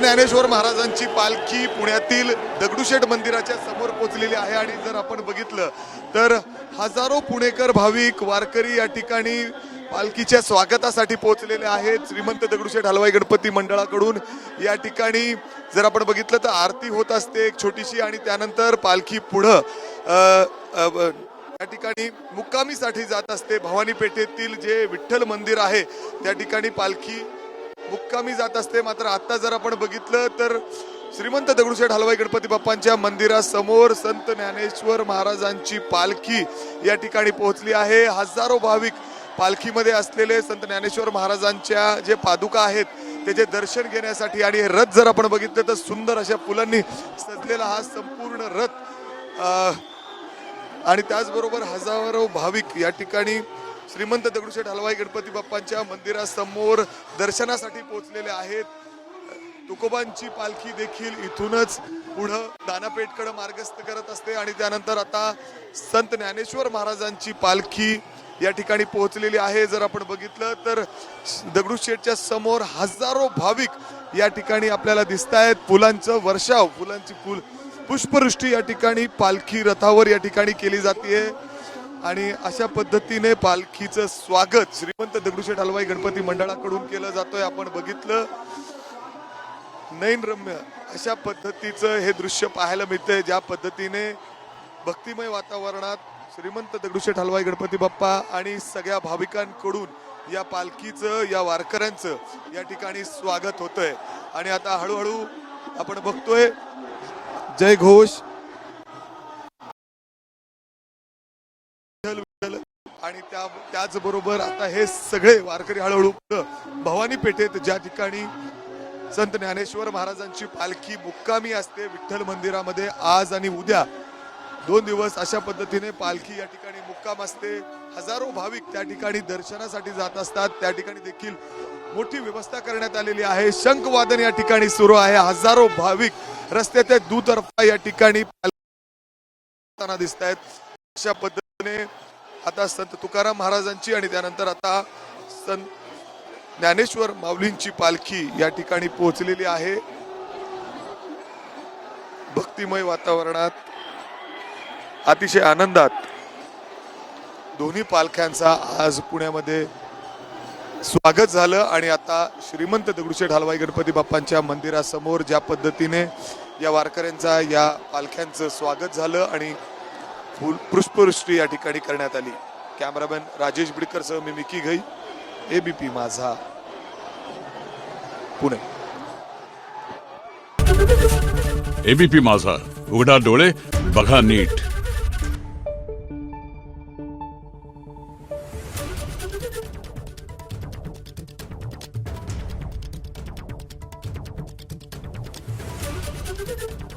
ज्ञानेश्वर महाराजांची पालखी पुण्यातील दगडूशेठ मंदिराच्या समोर पोहोचलेली आहे आणि जर आपण बघितलं तर हजारो पुणेकर भाविक वारकरी या ठिकाणी पालखीच्या स्वागतासाठी पोहोचलेले आहेत। श्रीमंत दगडूशेठ हलवाई गणपती मंडळाकडून या ठिकाणी जर आपण बघितलं तर आरती होत असते एक छोटीशी आणि त्यानंतर पालखी पुढे या ठिकाणी मुक्कामीसाठी जात असते। भवानी पेठेतील जे विठ्ठल मंदिर आहे त्या ठिकाणी पालखी मुक्कामी जात असते। मात्र आता जर आपण बघितलं तर श्रीमंत दगडूशेठ हलवाई गणपती बाप्पांच्या मंदिरासमोर संत ज्ञानेश्वर महाराजांची पालखी या ठिकाणी पोहोचली आहे। हजारो भाविक पालखीमध्ये असलेले संत ज्ञानेश्वर महाराजांच्या जे पादुका आहेत त्याचे दर्शन घेण्यासाठी आणि रथ जर आपण बघितलं तर सुंदर अशा फुलांनी सजलेला हा संपूर्ण रथ आणि त्याचबरोबर हजारो भाविक या ठिकाणी श्रीमंत दगडूशेठ हलवाई गणपती बाप्पांच्या मंदिरासमोर दर्शनासाठी पोहोचलेले आहेत। तुकोबांची पालखी देखील इथूनच पुढे दानापेठकडे मार्गस्थ करत असते आणि त्यानंतर आता संत ज्ञानेश्वर महाराजांची पालखी या ठिकाणी पोहोचलेली आहे। जर आपण बघितलं तर दगडूशेठच्या समोर हजारो भाविक या ठिकाणी आपल्याला दिसत आहेत। फुलांचं वर्षाव फुलांची पुष्पवृष्टी या ठिकाणी पालखी रथावर या ठिकाणी केली जाते आणि अशा पद्धतीने पालखीचं स्वागत श्रीमंत दगडूशेठ हलवाई गणपती मंडळाकडून केलं जातोय। आपण बघितलं नयनरम्य अशा पद्धतीचं हे दृश्य पाहायला मिळतंय, ज्या पद्धतीने भक्तिमय वातावरणात श्रीमंत दगडूशेठ हलवाई गणपती बाप्पा आणि सगळ्या भाविकांकडून या पालखीचं या वारकऱ्यांचं या ठिकाणी स्वागत होतंय आणि आता हळूहळू आपण बघतोय जय घोष आणि त्याचबरोबर आता हे सगळे वारकरी हळूहळू भवानी पेठेत ज्या ठिकाणी संत ज्ञानेश्वर महाराजांची पालखी मुक्कामी असते विठ्ठल मंदिरामध्ये आज आणि उद्या 2 दिवस अशा पद्धतीने पालखी या ठिकाणी मुक्काम असते। हजारो भाविक त्या ठिकाणी दर्शनासाठी जात असतात। त्या ठिकाणी देखील मोठी व्यवस्था करण्यात आलेली आहे। शंखवादन या ठिकाणी सुरू आहे। हजारो भाविक रस्त्याच्या दुतर्फा या ठिकाणी दिसत आहेत। अशा पद्धतीने आता संत तुकाराम महाराजांची आणि त्यानंतर आता संत ज्ञानेश्वर माऊलींची पालखी या ठिकाणी पोहोचलेली आहे। भक्तिमय वातावरणात अतिशय आनंदात दोन्ही पालख्यांचा आज पुण्यामध्ये स्वागत झालं आणि आता श्रीमंत दगडूशेठ हलवाई गणपती बाप्पांच्या मंदिरासमोर ज्या पद्धतीने या वारकऱ्यांचा या पालख्यांचं स्वागत झालं आणि पुष्पवृष्टी या ठिकाणी करण्यात आली। कॅमेरामॅन राजेश बिडकर सह मी मिकी घई, एबीपी माझा पुणे। एबीपी माझा, उघडा डोळे बघा नीट। Thank you.